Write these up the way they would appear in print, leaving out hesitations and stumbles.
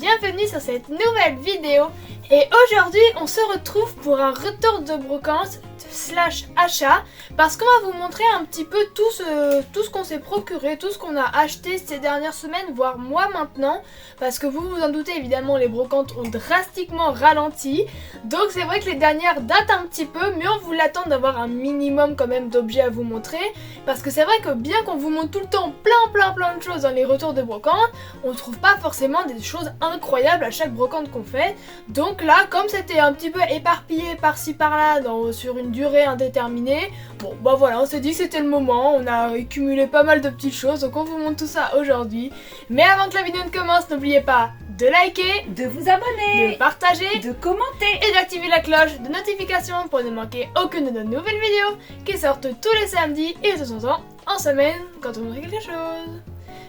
bienvenue sur cette nouvelle vidéo. Et aujourd'hui on se retrouve pour un retour de brocante slash achat, parce qu'on va vous montrer un petit peu tout ce qu'on s'est procuré, tout ce qu'on a acheté ces dernières semaines, voire mois maintenant, parce que vous vous en doutez évidemment, les brocantes ont drastiquement ralenti, donc c'est vrai que les dernières datent un petit peu, mais on vous l'attend d'avoir un minimum quand même d'objets à vous montrer, parce que c'est vrai que bien qu'on vous montre tout le temps plein de choses dans les retours de brocante, on ne trouve pas forcément des choses incroyables à chaque brocante qu'on fait. Donc là, comme c'était un petit peu éparpillé par-ci par-là sur une durée indéterminée, bon bah voilà, on s'est dit que c'était le moment, on a accumulé pas mal de petites choses, donc on vous montre tout ça aujourd'hui. Mais avant que la vidéo ne commence, n'oubliez pas de liker, de vous abonner, de partager, de commenter et d'activer la cloche de notification pour ne manquer aucune de nos nouvelles vidéos qui sortent tous les samedis et de temps en temps en semaine quand on fait quelque chose.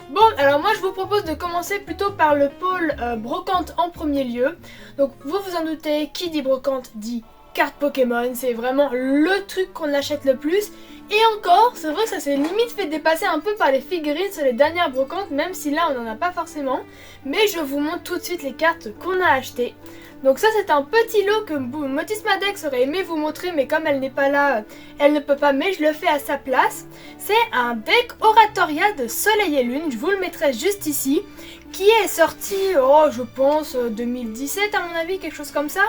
Bon, alors moi je vous propose de commencer plutôt par le pôle brocante en premier lieu. Donc vous vous en doutez, qui dit brocante dit carte Pokémon, c'est vraiment le truc qu'on achète le plus. Et encore, c'est vrai que ça s'est limite fait dépasser un peu par les figurines sur les dernières brocantes, même si là on n'en a pas forcément. Mais je vous montre tout de suite les cartes qu'on a achetées. Donc ça c'est un petit lot que Motismadex aurait aimé vous montrer, mais comme elle n'est pas là, elle ne peut pas, mais je le fais à sa place. C'est un deck Oratoria de Soleil et Lune, je vous le mettrai juste ici, qui est sorti, je pense 2017 à mon avis, quelque chose comme ça.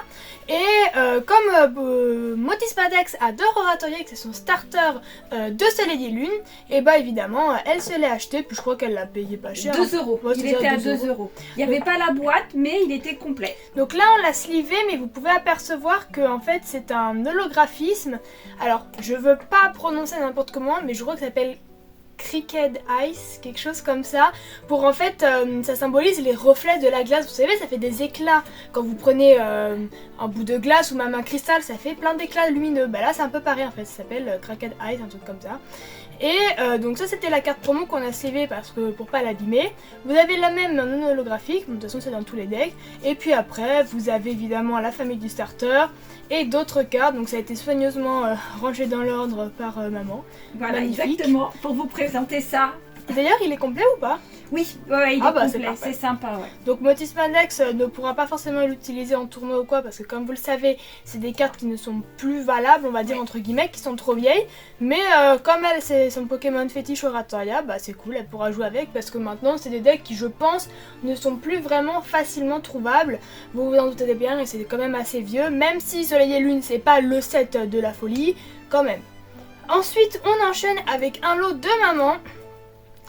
Et comme Motismadex adore Oratoria, que c'est son starter de Soleil et Lune, et bah évidemment elle se l'est acheté, puis je crois qu'elle l'a payé pas cher. 2 euros, Ouais, il était à 2 euros. Il n'y avait pas la boîte, mais il était complet. Donc là on l'a slivé, mais vous pouvez apercevoir que en fait c'est un holographisme. Alors je veux pas prononcer n'importe comment, mais je crois que ça s'appelle Cricket Ice, quelque chose comme ça, pour en fait ça symbolise les reflets de la glace. Vous savez, ça fait des éclats quand vous prenez un bout de glace ou même un cristal, ça fait plein d'éclats lumineux. Bah là c'est un peu pareil en fait, ça s'appelle Cricket Ice, un truc comme ça. Et donc ça c'était la carte promo qu'on a CV parce que pour pas l'abîmer. Vous avez la même non holographique, de toute façon c'est dans tous les decks. Et puis après vous avez évidemment la famille du starter et d'autres cartes, donc ça a été soigneusement rangé dans l'ordre par maman. Voilà, magnifique. exactement, pour vous présenter ça. D'ailleurs il est complet ou pas? Oui, ouais, il est complet, c'est sympa, ouais. Donc Motismadex ne pourra pas forcément l'utiliser en tournoi ou quoi, parce que comme vous le savez, c'est des cartes qui ne sont plus valables, on va dire entre guillemets, qui sont trop vieilles. Mais comme elle, c'est son Pokémon fétiche Oratoria, bah c'est cool, elle pourra jouer avec, parce que maintenant c'est des decks qui je pense ne sont plus vraiment facilement trouvables. Vous vous en doutez bien, et c'est quand même assez vieux, même si Soleil et Lune c'est pas le set de la folie, quand même. Ensuite on enchaîne avec un lot de maman.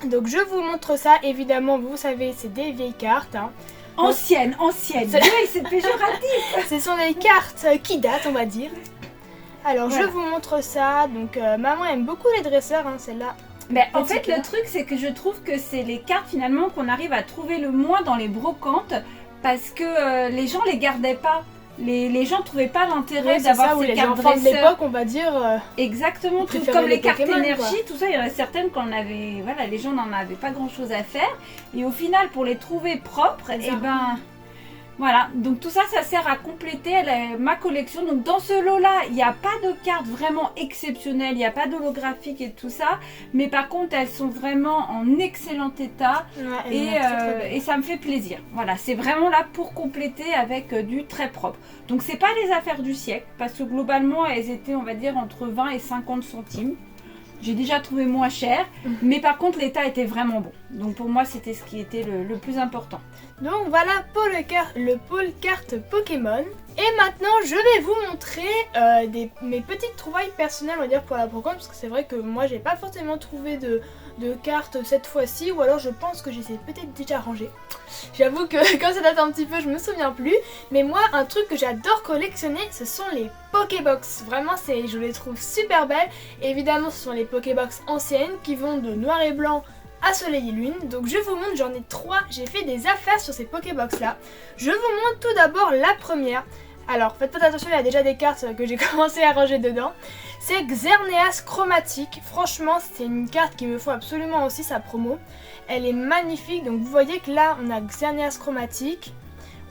Donc je vous montre ça, évidemment vous savez c'est des vieilles cartes. Hein. Anciennes. Oui, c'est péjoratif. Ce sont des cartes qui datent on va dire. Alors voilà. Je vous montre ça, donc maman aime beaucoup les dresseurs, hein, celle-là. Mais en fait le truc c'est que je trouve que c'est les cartes finalement qu'on arrive à trouver le moins dans les brocantes, parce que les gens les gardaient pas. Les gens trouvaient pas l'intérêt d'avoir ces cartes dresseurs. De l'époque, on va dire. Exactement, tout comme les cartes énergie, tout ça, il y en a certaines qu'on avait. Voilà, les gens n'en avaient pas grand chose à faire. Et au final, pour les trouver propres, et ben. Voilà, donc tout ça, ça sert à compléter ma collection. Donc dans ce lot-là, il n'y a pas de cartes vraiment exceptionnelles, il n'y a pas d'holographique et tout ça. Mais par contre, elles sont vraiment en excellent état, ouais, et ça me fait plaisir. Voilà, c'est vraiment là pour compléter avec du très propre. Donc c'est pas les affaires du siècle, parce que globalement, elles étaient, on va dire, entre 20 et 50 centimes. J'ai déjà trouvé moins cher, mais par contre l'état était vraiment bon. Donc pour moi c'était ce qui était le plus important. Donc voilà pour le pôle carte Pokémon. Et maintenant je vais vous montrer mes petites trouvailles personnelles on va dire pour la brocante, parce que c'est vrai que moi j'ai pas forcément trouvé de cartes cette fois-ci, ou alors je pense que j'ai peut-être déjà rangé. J'avoue que quand ça date un petit peu je me souviens plus, mais moi un truc que j'adore collectionner ce sont les Pokébox. Vraiment je les trouve super belles, et évidemment ce sont les Pokébox anciennes qui vont de noir et blanc à Soleil et Lune. Donc je vous montre, j'en ai 3, j'ai fait des affaires sur ces Pokébox là. Je vous montre tout d'abord la première. Alors faites pas attention, il y a déjà des cartes que j'ai commencé à ranger dedans. C'est Xerneas Chromatique. Franchement c'est une carte qui me faut absolument aussi sa promo. Elle est magnifique, donc vous voyez que là on a Xerneas Chromatique.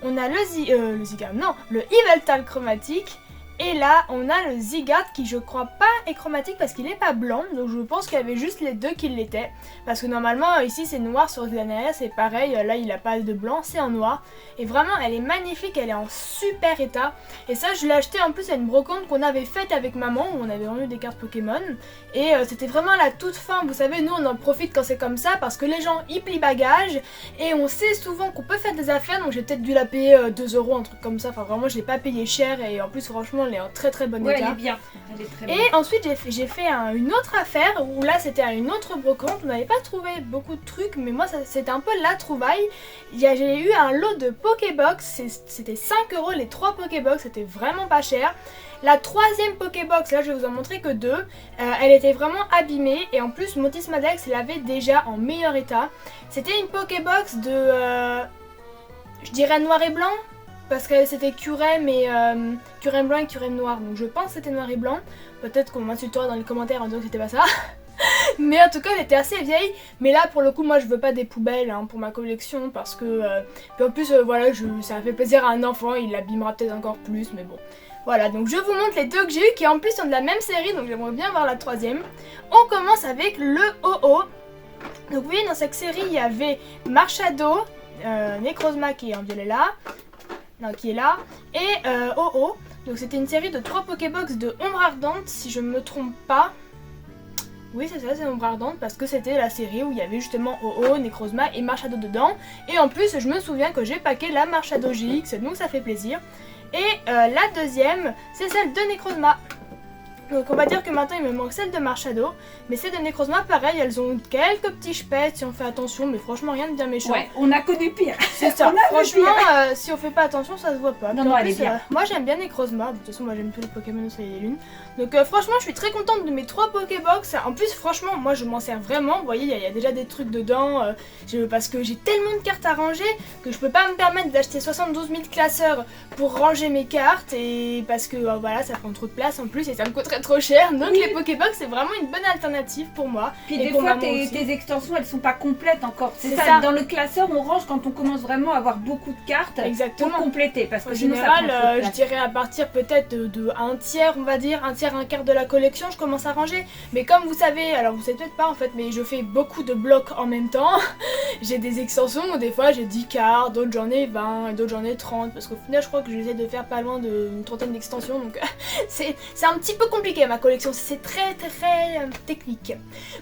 On a le Yveltal Chromatique. Et là, on a le Zygarde qui je crois pas est chromatique parce qu'il est pas blanc. Donc je pense qu'il y avait juste les deux qui l'étaient. Parce que normalement ici c'est noir sur Xanaria, c'est pareil. Là il a pas de blanc, c'est en noir. Et vraiment elle est magnifique, elle est en super état. Et ça je l'ai acheté en plus à une brocante qu'on avait faite avec maman. Où on avait vendu des cartes Pokémon. Et c'était vraiment à la toute fin. Vous savez, nous on en profite quand c'est comme ça. Parce que les gens ils plient bagages. Et on sait souvent qu'on peut faire des affaires. Donc j'ai peut-être dû la payer 2 €, un truc comme ça. Enfin vraiment je l'ai pas payé cher. Et en plus franchement elle est en très très bon état. Elle est bien. Elle est très et bonne. ensuite j'ai fait une autre affaire où là c'était à une autre brocante. On n'avait pas trouvé beaucoup de trucs, mais moi c'était un peu la trouvaille. J'ai eu un lot de Pokébox, c'était 5 € les 3 Pokébox, c'était vraiment pas cher. La troisième Pokébox, là je vais vous en montrer que 2, elle était vraiment abîmée et en plus Motis Madex l'avait déjà en meilleur état. C'était une Pokébox de, je dirais noir et blanc. Parce que c'était Curem et Curem blanc et Curem noir, donc je pense que c'était noir et blanc. Peut-être qu'on m'insultera dans les commentaires en disant que c'était pas ça. Mais en tout cas elle était assez vieille. Mais là pour le coup moi je veux pas des poubelles hein, pour ma collection. Parce que puis en plus voilà ça fait plaisir à un enfant, il l'abîmera peut-être encore plus. Mais bon voilà, donc je vous montre les 2 que j'ai eu qui en plus sont de la même série. Donc j'aimerais bien voir la troisième. On commence avec le OO. Donc vous voyez dans cette série il y avait Marshado, Necrozma qui est en violet là. Non, qui est là, et OO. Donc c'était une série de 3 Pokébox de Ombre Ardente, si je ne me trompe pas. Oui, c'est ça, c'est Ombre Ardente, parce que c'était la série où il y avait justement OO, Necrozma et Marshado dedans. Et en plus, je me souviens que j'ai packé la Marshado GX, donc ça fait plaisir. Et la deuxième, c'est celle de Necrozma. Donc on va dire que maintenant il me manque celle de Marshado. Mais celles de Necrozma, pareil, elles ont quelques petits chpettes si on fait attention, mais franchement rien de bien méchant. Ouais, on a connu pire. C'est ça, franchement, si on fait pas attention, ça se voit pas. Non, elle est bien. Moi j'aime bien Necrozma, de toute façon moi j'aime tous les Pokémon au soleil et lune. Donc franchement je suis très contente de mes 3 Pokébox. En plus franchement moi je m'en sers vraiment. Vous voyez il y a déjà des trucs dedans. Parce que j'ai tellement de cartes à ranger que je peux pas me permettre d'acheter 72 000 classeurs pour ranger mes cartes. Et parce que voilà ça prend trop de place en plus et ça me coûterait trop cher. Donc les Pokébox c'est vraiment une bonne alternative pour moi. Puis et des pour fois tes extensions elles sont pas complètes encore. C'est C'est ça, ça. dans le classeur on range quand on commence vraiment à avoir beaucoup de cartes. Exactement. Pour compléter. Parce que En sinon général, ça prend trop de je place. dirais à partir peut-être de un tiers, on va dire, un tiers, un quart de la collection, je commence à ranger. Mais comme vous savez, alors vous savez peut-être pas en fait, mais je fais beaucoup de blocs en même temps. J'ai des extensions où des fois j'ai 10 cartes, d'autres j'en ai 20, d'autres j'en ai 30. Parce qu'au final, je crois que j'essaie de faire pas loin d'une trentaine d'extensions. Donc c'est un petit peu compliqué ma collection, c'est très technique.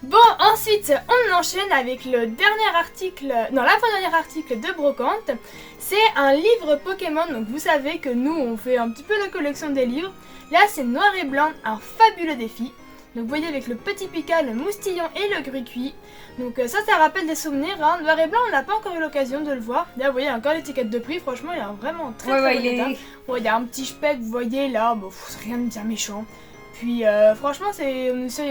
Bon, ensuite, on enchaîne avec le dernier article, non, l'avant-dernier article de Brocante. C'est un livre Pokémon, donc vous savez que nous on fait un petit peu la collection des livres. Là c'est noir et blanc, un fabuleux défi. Donc vous voyez avec le petit Pika, le moustillon et le Grucuit. Donc ça rappelle des souvenirs, hein. Noir et blanc on n'a pas encore eu l'occasion de le voir. Là vous voyez encore l'étiquette de prix, franchement il est vraiment très bon état. Ouais, il y a un petit spec, vous voyez là, bon, rien de bien méchant. Puis franchement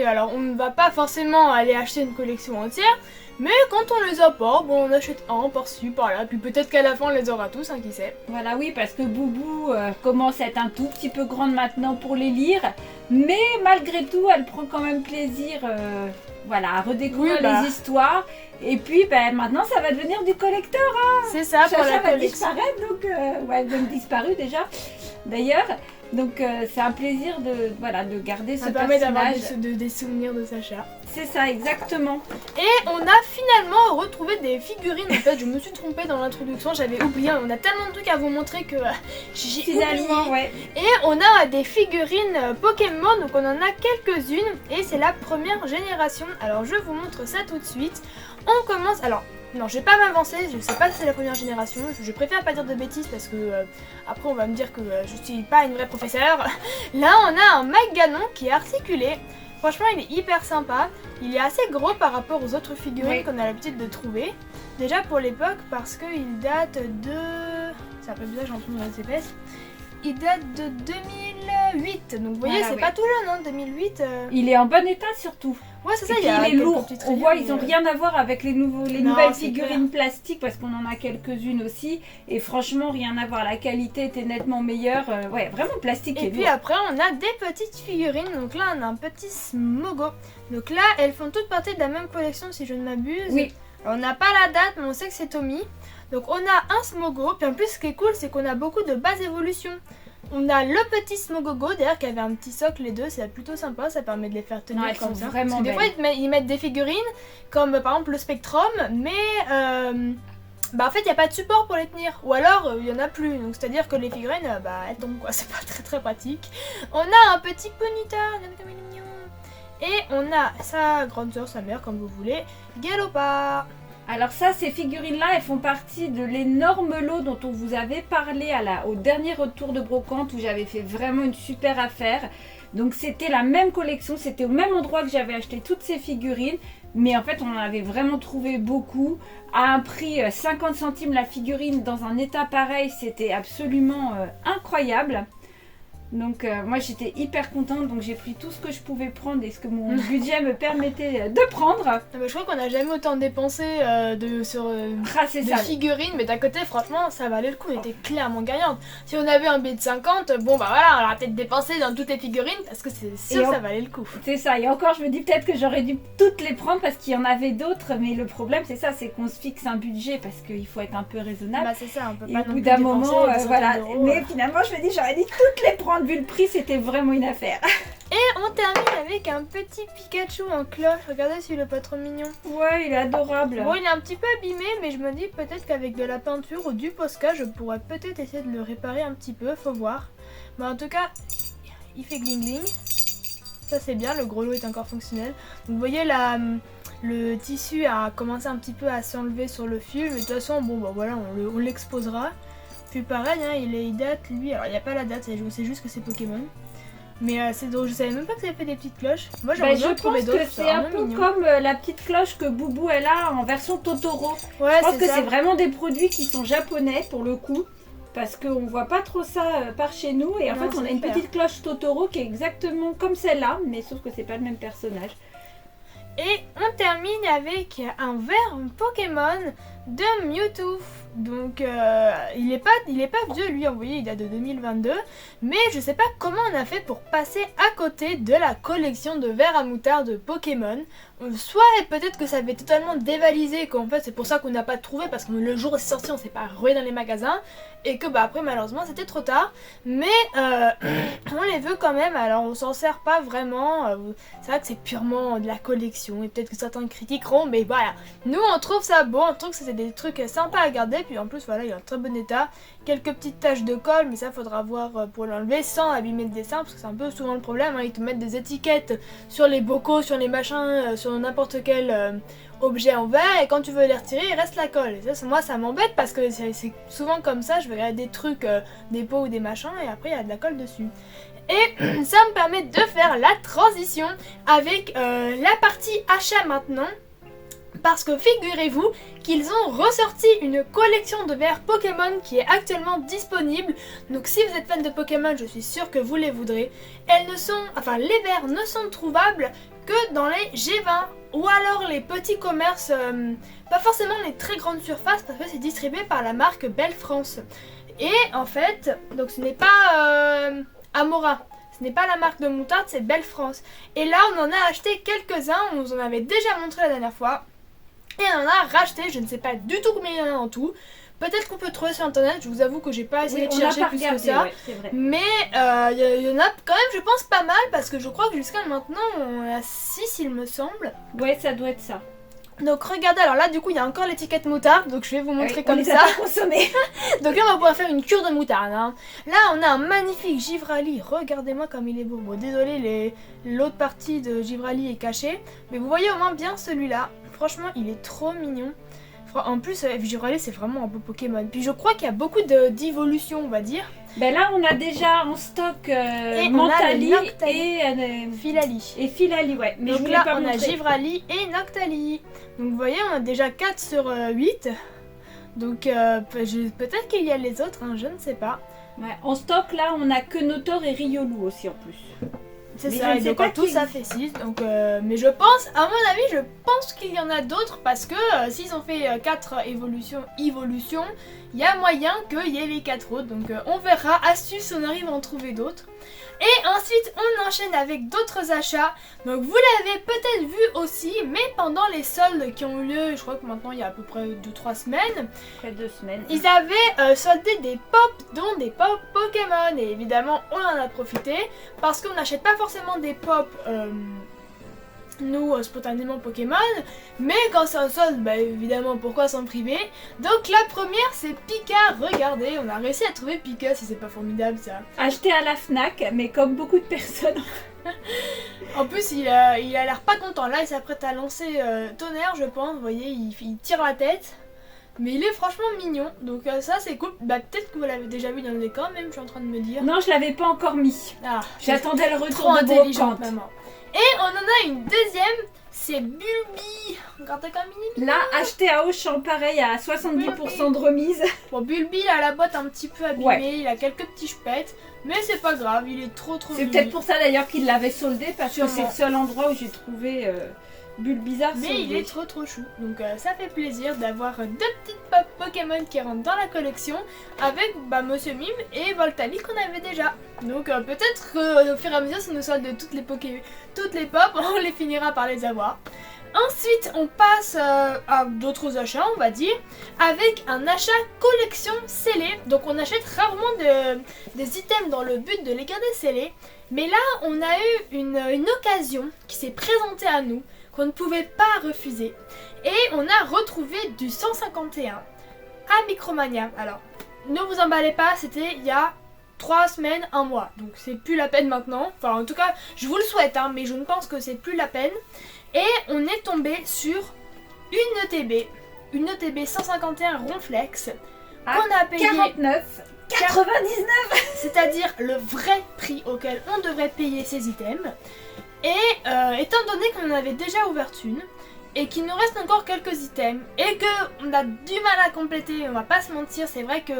alors on ne va pas forcément aller acheter une collection entière. Mais quand on les a pas, bon on achète un par-ci, par-là, puis peut-être qu'à la fin on les aura tous, hein, qui sait. Voilà, oui, parce que Boubou commence à être un tout petit peu grande maintenant pour les lire, mais malgré tout, elle prend quand même plaisir à redécouvrir les histoires. Et puis maintenant ça va devenir du collector. Hein. C'est ça, pour la va collection. disparaître, donc elle a même disparu déjà, d'ailleurs. Donc c'est un plaisir de garder ce personnage. Ça permet d'avoir des souvenirs de Sacha. C'est ça, exactement. Et on a finalement retrouvé des figurines. En fait, je me suis trompée dans l'introduction, j'avais oublié. On a tellement de trucs à vous montrer que j'ai oublié. Ouais. Et on a des figurines Pokémon, donc on en a quelques-unes. Et c'est la première génération. Alors je vous montre ça tout de suite. On commence... Alors... Non, je vais pas m'avancer, je sais pas si c'est la première génération, je préfère pas dire de bêtises parce que après on va me dire que je suis pas une vraie professeure. Là on a un Maganon qui est articulé, franchement il est hyper sympa, il est assez gros par rapport aux autres figurines qu'on a l'habitude de trouver. Déjà pour l'époque parce qu'il date de... C'est un peu bizarre, j'ai l'impression de épaisse. Il date de 2008, donc vous voyez c'est pas tout jeune, hein, 2008. Il est en bon état surtout. Ouais c'est ça, il est lourd. On voit ils ont rien à voir avec les nouvelles figurines plastiques parce qu'on en a quelques-unes aussi. Et franchement rien à voir, la qualité était nettement meilleure. Ouais vraiment plastique et puis après on a des petites figurines, donc là on a un petit Smogo. Donc là elles font toutes partie de la même collection si je ne m'abuse. Oui. On n'a pas la date mais on sait que c'est Tommy. Donc on a un Smogo, puis en plus ce qui est cool c'est qu'on a beaucoup de bases évolutions. On a le petit Smogogo d'ailleurs qui avait un petit socle, les deux, c'est plutôt sympa, ça permet de les faire tenir comme ça. Parce que des fois ils mettent des figurines comme par exemple le Spectrum, mais en fait il n'y a pas de support pour les tenir, ou alors il n'y en a plus, donc c'est à dire que les figurines elles tombent quoi, c'est pas très pratique. On a un petit Ponyta, comme il est mignon. Et on a sa grande soeur, sa mère comme vous voulez, Galopard. Alors ça, ces figurines-là, elles font partie de l'énorme lot dont on vous avait parlé au dernier retour de brocante où j'avais fait vraiment une super affaire. Donc c'était la même collection, c'était au même endroit que j'avais acheté toutes ces figurines. Mais en fait, on en avait vraiment trouvé beaucoup. À un prix 50 centimes la figurine dans un état pareil, c'était absolument incroyable. Donc moi j'étais hyper contente, donc j'ai pris tout ce que je pouvais prendre et ce que mon budget me permettait de prendre. Je crois qu'on n'a jamais autant dépensé de figurines, mais d'un côté franchement ça valait le coup, on était clairement gagnante. Si on avait un billet de 50, on aurait peut-être dépensé dans toutes les figurines parce que c'est sûr que ça valait le coup. C'est ça, et encore je me dis peut-être que j'aurais dû toutes les prendre parce qu'il y en avait d'autres, mais le problème c'est ça, c'est qu'on se fixe un budget parce qu'il faut être un peu raisonnable. C'est ça, on peut et pas au bout d'un moment, mais finalement je me dis j'aurais dû toutes les prendre. Vu le prix, c'était vraiment une affaire. Et on termine avec un petit Pikachu en cloche. Regardez s'il est pas trop mignon. Ouais, il est adorable. Bon, il est un petit peu abîmé, mais je me dis peut-être qu'avec de la peinture ou du Posca, je pourrais peut-être essayer de le réparer un petit peu. Faut voir. Mais en tout cas, il fait gling gling. Ça c'est bien, le gros lot est encore fonctionnel. Donc vous voyez le tissu a commencé un petit peu à s'enlever sur le fil. Mais de toute façon, on l'exposera. Puis pareil, il date lui, alors il n'y a pas la date, c'est juste que c'est Pokémon. Mais c'est drôle, je savais même pas que ça avait fait des petites cloches. Moi j'ai je pense que c'est un peu comme la petite cloche que Boubou elle a en version Totoro. Ouais, je pense que c'est vraiment des produits qui sont japonais pour le coup. Parce qu'on voit pas trop ça par chez nous. Et en fait on a une petite cloche Totoro qui est exactement comme celle-là, mais sauf que c'est pas le même personnage. Et on termine avec un verre Pokémon de Mewtwo. Donc il est pas vieux lui, vous voyez, il date de 2022. Mais je sais pas comment on a fait pour passer à côté de la collection de verres à moutarde de Pokémon. Soit peut-être que ça avait totalement dévalisé, qu'en fait c'est pour ça qu'on n'a pas trouvé, parce que le jour où c'est sorti on s'est pas rué dans les magasins. Et que après malheureusement c'était trop tard. Mais on les veut quand même, alors on s'en sert pas vraiment. C'est vrai que c'est purement de la collection et peut-être que certains critiqueront, mais voilà. Nous on trouve ça beau, on trouve que c'est des trucs sympas à garder. Puis en plus voilà, il est en très bon état. Quelques petites taches de colle, mais ça faudra voir pour l'enlever sans abîmer le dessin, parce que c'est un peu souvent le problème, ils te mettent des étiquettes sur les bocaux, sur les machins, sur n'importe quel objet en verre, et quand tu veux les retirer il reste la colle. Et ça, moi ça m'embête parce que c'est souvent comme ça, je vais regarder des trucs, des pots ou des machins, et après il y a de la colle dessus. Et ça me permet de faire la transition avec la partie achat maintenant. Parce que figurez-vous qu'ils ont ressorti une collection de verres Pokémon qui est actuellement disponible. Donc si vous êtes fan de Pokémon, je suis sûre que vous les voudrez. Les verres ne sont trouvables que dans les G20 ou alors les petits commerces, pas forcément les très grandes surfaces parce que c'est distribué par la marque Belle France. Et en fait, donc ce n'est pas Amora. Ce n'est pas la marque de moutarde, c'est Belle France. Et là, on en a acheté quelques-uns, on vous en avait déjà montré la dernière fois. Et on en a racheté, je ne sais pas du tout combien il y en a en tout. Peut-être qu'on peut trouver sur internet, je vous avoue que j'ai pas essayé de chercher plus que ça. Ouais, mais il y en a quand même, je pense, pas mal, parce que je crois que jusqu'à maintenant, on a 6 il me semble. Ouais, ça doit être ça. Donc regardez, alors là du coup il y a encore l'étiquette moutarde, donc je vais vous montrer comme ça. Donc là on va pouvoir faire une cure de moutarde. Là on a un magnifique Givrali, regardez-moi comme il est beau. Bon désolé, l'autre partie de Givrali est cachée, mais vous voyez au moins bien celui-là. Franchement il est trop mignon. En plus Givrali c'est vraiment un beau Pokémon. Puis je crois qu'il y a beaucoup d'évolutions on va dire. Ben là on a déjà en stock Mentali et Filali. Et Filali ouais. Mais donc là on a Givrali et Noctali. Donc vous voyez on a déjà 4 sur 8. Donc peut-être qu'il y a les autres, je ne sais pas. Ouais, en stock là on a que Notor et Riolu aussi en plus. C'est ça, et donc en tout ça fait 6. Donc, mais je pense, à mon avis, je pense qu'il y en a d'autres parce que s'ils ont fait 4 évolutions, il y a moyen qu'il y ait les 4 autres. Donc on verra, à suivre si on arrive à en trouver d'autres. Et ensuite on enchaîne avec d'autres achats. Donc vous l'avez peut-être vu aussi, mais pendant les soldes qui ont eu lieu, je crois que maintenant il y a à peu près 2-3 semaines. Après 2 semaines. Ils avaient soldé des pops, dont des pops Pokémon. Et évidemment on en a profité, parce qu'on n'achète pas forcément des pops nous spontanément Pokémon, mais quand c'est un solde, bah évidemment pourquoi s'en priver. Donc la première c'est Pika, regardez, on a réussi à trouver Pika, si c'est pas formidable ça. Acheté à la Fnac, mais comme beaucoup de personnes. En plus il a l'air pas content, là il s'apprête à lancer Tonnerre je pense, vous voyez il tire la tête. Mais il est franchement mignon, donc ça c'est cool. Bah peut-être que vous l'avez déjà vu dans le décor même, je suis en train de me dire. Non, je l'avais pas encore mis. Ah, j'attendais le retour trop de intelligente maman. Et on en a une deuxième, c'est Bulbi. Regardez comme il est là, acheté à Auchan, pareil, à 70% de remise. Bon, Bulbi, il a la boîte un petit peu abîmée, ouais. Il a quelques petits chpettes, mais c'est pas grave, il est trop c'est peut-être pour ça d'ailleurs qu'il l'avait soldé, parce que c'est le seul endroit où j'ai trouvé Bulbizarre mais soldé. Il est trop chou, donc ça fait plaisir d'avoir 2 petites pop Pokémon qui rentrent dans la collection avec Monsieur Mime et Voltali qu'on avait déjà. Donc peut-être au fur et à mesure, si nous solde toutes les pop, on les finira par les avoir. Ensuite, on passe à d'autres achats, on va dire, avec un achat collection scellée. Donc on achète rarement des items dans le but de les garder scellés. Mais là, on a eu une occasion qui s'est présentée à nous, qu'on ne pouvait pas refuser. Et on a retrouvé du 151 à Micromania. Alors, ne vous emballez pas, c'était il y a 3 semaines, 1 mois. Donc c'est plus la peine maintenant. Enfin, en tout cas, je vous le souhaite, hein, mais je ne pense que c'est plus la peine. Et on est tombé sur une ETB. Une ETB 151 Ronflex qu'on a payé 49,99, c'est-à-dire le vrai prix auquel on devrait payer ces items. Et étant donné qu'on en avait déjà ouvert une et qu'il nous reste encore quelques items et qu'on a du mal à compléter, on va pas se mentir, c'est vrai que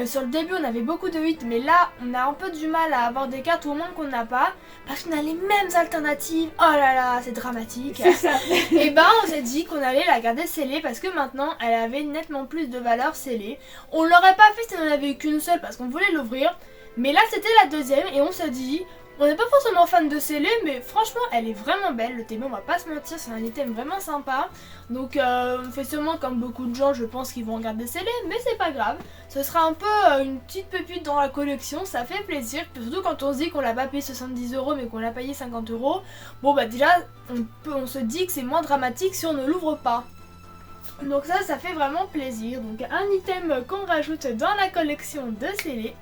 sur le début on avait beaucoup de hits, mais là on a un peu du mal à avoir des cartes au moins qu'on n'a pas parce qu'on a les mêmes alternatives. Oh là là, c'est dramatique. C'est ça. Et on s'est dit qu'on allait la garder scellée parce que maintenant elle avait nettement plus de valeur scellée. On l'aurait pas fait si on en avait eu qu'une seule parce qu'on voulait l'ouvrir, mais là c'était la deuxième et on s'est dit on n'est pas forcément fan de scellé, mais franchement elle est vraiment belle, le TB, on va pas se mentir, c'est un item vraiment sympa. Donc on fait sûrement comme beaucoup de gens, je pense qu'ils vont en garder scellé, mais c'est pas grave. Ce sera un peu une petite pépite dans la collection, ça fait plaisir, surtout quand on se dit qu'on l'a pas payé 70 € mais qu'on l'a payé 50 €. Bon déjà on se dit que c'est moins dramatique si on ne l'ouvre pas. Donc ça fait vraiment plaisir, donc un item qu'on rajoute dans la collection de scellé.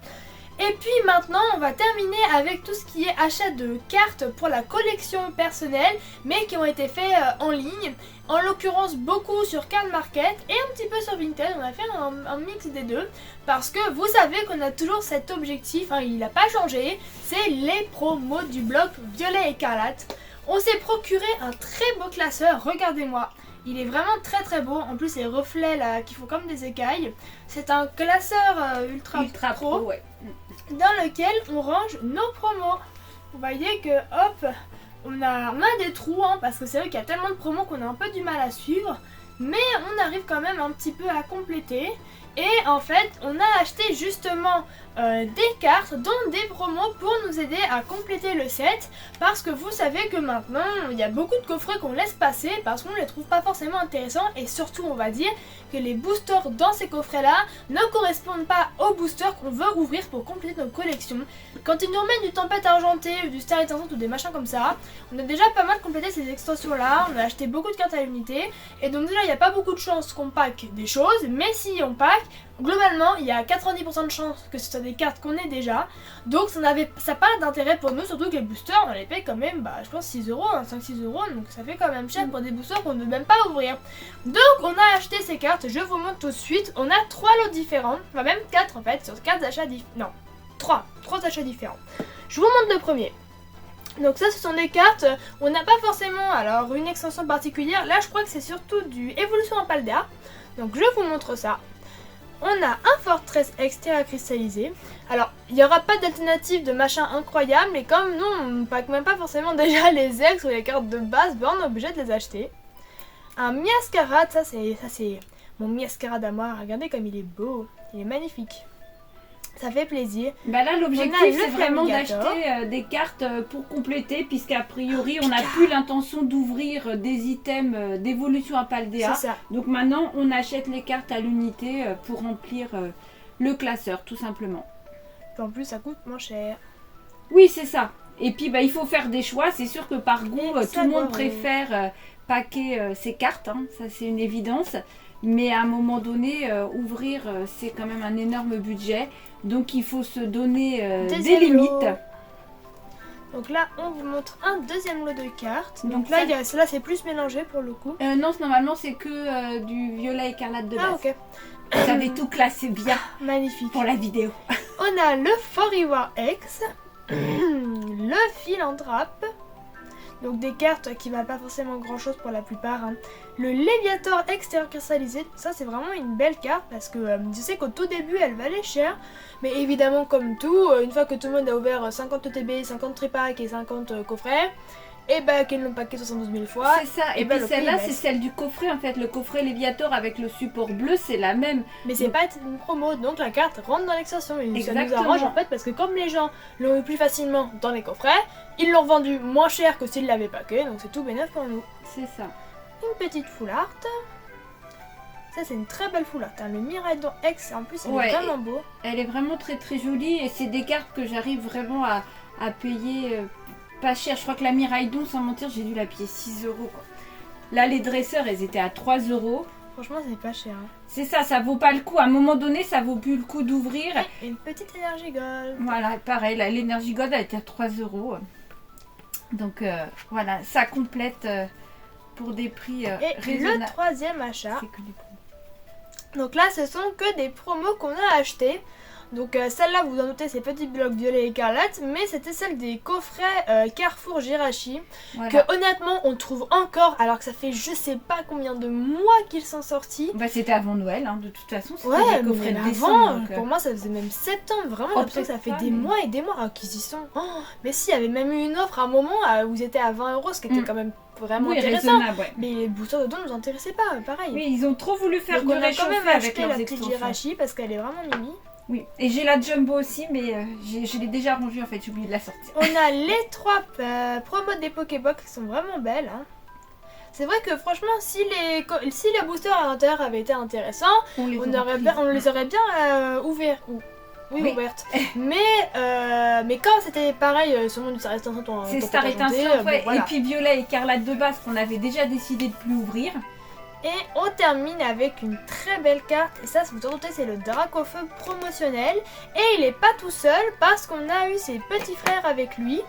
Et puis maintenant on va terminer avec tout ce qui est achat de cartes pour la collection personnelle mais qui ont été faits en ligne. En l'occurrence beaucoup sur Card Market et un petit peu sur Vinted. On a fait un mix des deux parce que vous savez qu'on a toujours cet objectif, hein, il n'a pas changé, c'est les promos du bloc Violet Écarlate. On s'est procuré un très beau classeur, regardez-moi. Il est vraiment très beau, en plus les reflets là qui font comme des écailles. C'est un classeur ultra pro, ouais. Dans lequel on range nos promos. Vous voyez que hop, on a des trous, hein, parce que c'est vrai qu'il y a tellement de promos qu'on a un peu du mal à suivre. Mais on arrive quand même un petit peu à compléter. Et en fait, on a acheté justement des cartes, dont des promos pour nous aider à compléter le set. Parce que vous savez que maintenant, il y a beaucoup de coffrets qu'on laisse passer parce qu'on ne les trouve pas forcément intéressants. Et surtout, on va dire que les boosters dans ces coffrets-là ne correspondent pas aux boosters qu'on veut ouvrir pour compléter notre collection. Quand ils nous remettent du Tempête Argentée, du Star Étincelante ou des machins comme ça, on a déjà pas mal complété ces extensions-là. On a acheté beaucoup de cartes à l'unité. Et donc déjà, il n'y a pas beaucoup de chances qu'on pack des choses. Mais si on pack, globalement, il y a 90% de chances que ce soit des cartes qu'on ait déjà. Donc ça n'a pas d'intérêt pour nous, surtout que les boosters, on les paye quand même, je pense 6 €, hein, 5-6 €. Donc ça fait quand même cher pour des boosters qu'on ne veut même pas ouvrir. Donc on a acheté ces cartes, je vous montre tout de suite. On a 3 lots différents, enfin même 4 en fait, sur 4 achats différents. Non, 3 achats différents. Je vous montre le premier. Donc ça, ce sont des cartes, on n'a pas forcément alors une extension particulière. Là je crois que c'est surtout du Évolution en Paldea. Donc je vous montre ça. On a un Fortress extérieur cristallisé. Alors, il n'y aura pas d'alternative de machin incroyable, mais comme nous, on ne pack même pas forcément déjà les ex ou les cartes de base, on est obligé de les acheter. Un Miascarade, ça c'est mon mascara d'amour. Regardez comme il est beau, il est magnifique. Ça fait plaisir. Bah là, l'objectif, c'est vraiment d'acheter des cartes pour compléter, puisqu'a priori, on n'a plus l'intention d'ouvrir des items d'évolution à Paldea. C'est ça. Donc maintenant, on achète les cartes à l'unité pour remplir le classeur, tout simplement. Et en plus, ça coûte moins cher. Oui, c'est ça. Et puis, bah, il faut faire des choix. C'est sûr que par goût, tout le monde préfère paquer ses cartes. Hein. Ça, c'est une évidence. Mais à un moment donné, ouvrir, c'est quand même un énorme budget. Donc il faut se donner des limites. Donc là, on vous montre un deuxième lot de cartes. Donc là, celle-là, c'est plus mélangé pour le coup. Non, normalement, c'est que du violet écarlate de base. Ah, ok. Vous avez tout classé bien. Magnifique. Pour la vidéo. On a le Foriwa X, le Philanthrope. Donc des cartes qui valent pas forcément grand chose pour la plupart. Hein. Le Léviator extérieur cristallisé, ça c'est vraiment une belle carte parce que je sais qu'au tout début elle valait cher. Mais évidemment comme tout, une fois que tout le monde a ouvert 50 TB, 50 tripack et 50 coffrets, et bah qu'ils l'ont paqué 72 000 fois. C'est ça, et puis celle-là c'est celle du coffret en fait. Le coffret Léviator avec le support bleu c'est la même. Mais c'est pas une promo, donc la carte rentre dans l'extension. Et ça nous arrange en fait parce que comme les gens l'ont eu plus facilement dans les coffrets, ils l'ont vendu moins cher que s'ils l'avaient paqué, donc c'est tout bénef pour nous. C'est ça. Une petite full art. Ça c'est une très belle full art, hein. Le Miraidon X en plus il est vraiment beau. Elle est vraiment très très jolie et c'est des cartes que j'arrive vraiment à payer pas cher. Je crois que la Miraidon, sans mentir, j'ai dû la payer 6 euros. Quoi. Là les dresseurs elles étaient à 3 euros. Franchement c'est pas cher. Hein. C'est ça, ça vaut pas le coup. À un moment donné ça vaut plus le coup d'ouvrir. Et une petite énergie gold. Voilà, pareil, l'énergie gold elle était à 3 euros. Donc voilà, ça complète pour des prix raisonnables. Le troisième achat. C'est que des promos. Donc là, ce sont que des promos qu'on a achetés. Donc celle-là, vous en doutez, c'est Petit Bloc Violet Écarlate, mais c'était celle des coffrets Carrefour Jirachi, voilà. Que honnêtement, on trouve encore, alors que ça fait je sais pas combien de mois qu'ils sont sortis. Bah c'était avant Noël, hein, de toute façon, c'était des coffrets de décembre. Pour moi, ça faisait même septembre, vraiment, j'ai l'impression que ça fait des mois et des mois qu'ils y sont. Oh, mais si, il y avait même eu une offre à un moment où ils étaient à 20 €, ce qui était quand même vraiment intéressant. Mais les boosters de dons ne nous intéressaient pas, pareil. Oui, ils ont trop voulu faire donc, de réchauffer quand même avec leurs la petite Jirachi parce qu'elle est vraiment mimi. Oui, et j'ai la Jumbo aussi, mais je l'ai déjà rangée en fait, j'ai oublié de la sortir. On a les 3 promos des Pokébox qui sont vraiment belles. Hein. C'est vrai que franchement, si les boosters à l'intérieur avaient été intéressants, on les aurait bien ouverts. Oui, ouvertes. mais quand c'était pareil sur le monde du Star Étincelante, c'est Star Étincelante, ouais. Voilà. Et puis Violet Écarlate de base qu'on avait déjà décidé de plus ouvrir. Et on termine avec une très belle carte, et ça, si vous entendez, c'est le Dracofeu promotionnel. Et il est pas tout seul parce qu'on a eu ses petits frères avec lui.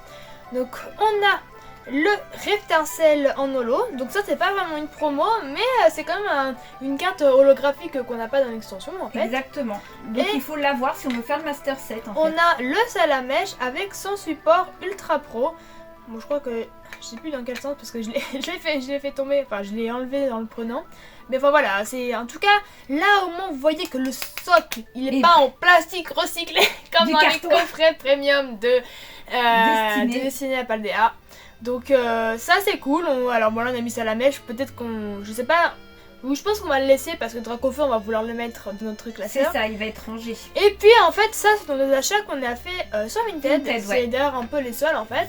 Donc on a le Réftincelle en holo, donc ça c'est pas vraiment une promo, mais c'est quand même une carte holographique qu'on n'a pas dans l'extension en fait. Exactement, donc il faut l'avoir si on veut faire le Master 7 en fait. On a le Salamèche avec son support Ultra Pro. Bon, je crois que je sais plus dans quel sens parce que je l'ai fait tomber, enfin je l'ai enlevé dans le prenant. Mais enfin voilà, c'est en tout cas là au moins vous voyez que le socle il est pas en plastique recyclé comme dans les coffrets premium de Destinée à Paldea. Donc ça c'est cool. Alors bon là on a mis ça à la mèche, peut-être qu'on, je sais pas. Oui, je pense qu'on va le laisser parce que Dracofeu on va vouloir le mettre dans notre classeur. C'est ça, il va être rangé. Et puis en fait ça c'est dans nos achats qu'on a fait sur Vinted. C'est d'ailleurs un peu les seuls en fait.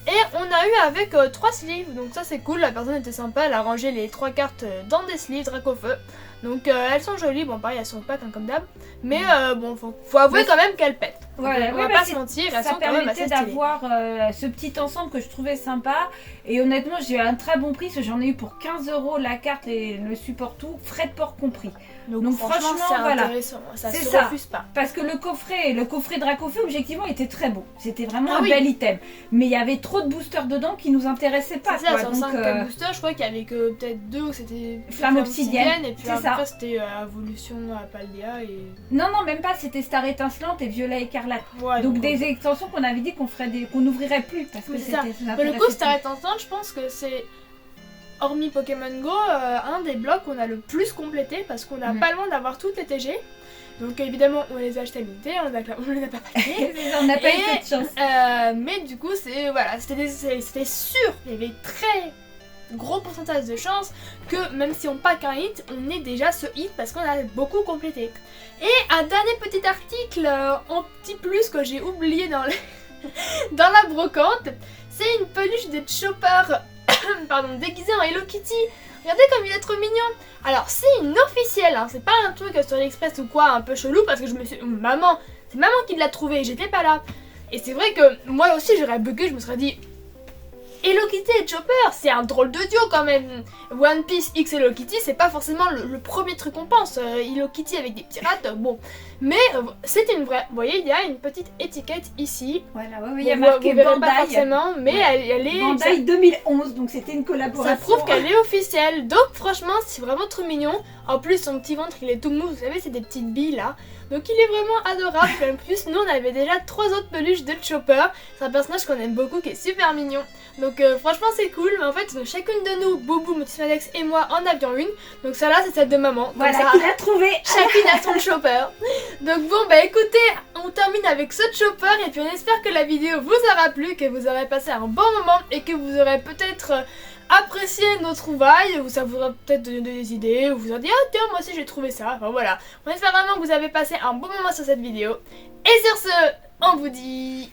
Et on a eu avec 3 sleeves, donc ça c'est cool, la personne était sympa, elle a rangé les 3 cartes dans des sleeves Dracofeu. Donc elles sont jolies, bon pareil elles sont pas comme d'hab, mais bon faut avouer quand même qu'elles pètent. Voilà, on va pas se mentir, elles sont quand même assez stylées. Ça permettait d'avoir ce petit ensemble que je trouvais sympa, et honnêtement j'ai eu un très bon prix, parce que j'en ai eu pour 15 € la carte et le support tout, frais de port compris. Donc franchement c'est intéressant, ça se refuse pas. Parce que le coffret Dracofeu objectivement était très beau, c'était vraiment un bel item, mais il y avait trop de boosters dedans qui nous intéressaient pas. C'est ça, sur 5 boosters je crois qu'il y avait que peut-être 2 où c'était Flamme Obsidienne, et puis après c'était Evolution à Paldea et... Non même pas, c'était Star Étincelante et Violet Écarlate. Ouais, donc des extensions qu'on avait dit qu'on n'ouvrirait plus parce que c'était... Mais le coup Star Étincelante je pense que c'est... Hormis Pokémon Go, un des blocs qu'on a le plus complété parce qu'on n'a pas loin d'avoir toutes les TG. Donc évidemment on les a achetés à l'unité, on les a pas paqués. On n'a pas eu cette chance. Mais du coup c'était sûr, il y avait gros pourcentage de chance que même si on pack un hit, on ait déjà ce hit parce qu'on a beaucoup complété. Et un dernier petit article en petit plus que j'ai oublié dans, dans la brocante, c'est une peluche de Chopper pardon, déguisée en Hello Kitty. Regardez comme il est trop mignon. Alors c'est une officielle, hein, c'est pas un truc sur AliExpress ou quoi un peu chelou parce que je me suis... Maman, c'est maman qui l'a trouvé, j'étais pas là. Et c'est vrai que moi aussi j'aurais bugué, je me serais dit Hello Kitty et Chopper, c'est un drôle de duo quand même. One Piece X Hello Kitty, c'est pas forcément le premier truc qu'on pense. Hello Kitty avec des pirates, bon. Mais c'est une vraie. Vous voyez, il y a une petite étiquette ici. Voilà, ouais, il y a marqué Bandai. Pas forcément, mais ouais. elle est. Bandai 2011, donc c'était une collaboration. Ça prouve qu'elle est officielle. Donc franchement, c'est vraiment trop mignon. En plus, son petit ventre, il est tout mou. Vous savez, c'est des petites billes là. Donc il est vraiment adorable. En plus, nous on avait déjà 3 autres peluches de Chopper. C'est un personnage qu'on aime beaucoup, qui est super mignon. Donc franchement c'est cool. Mais en fait, chacune de nous, Boubou, Motismadex et moi, en avions une. Donc celle-là, c'est celle de maman. Voilà, ça, qui l'a trouvée. Chacune a son Chopper. Donc bon, bah écoutez, on termine avec ce Chopper. Et puis on espère que la vidéo vous aura plu, que vous aurez passé un bon moment et que vous aurez peut-être... appréciez nos trouvailles, ou ça vous aura peut-être donné des idées, ou vous aurez dit ah tiens moi aussi j'ai trouvé ça, enfin voilà. On espère vraiment que vous avez passé un bon moment sur cette vidéo. Et sur ce, on vous dit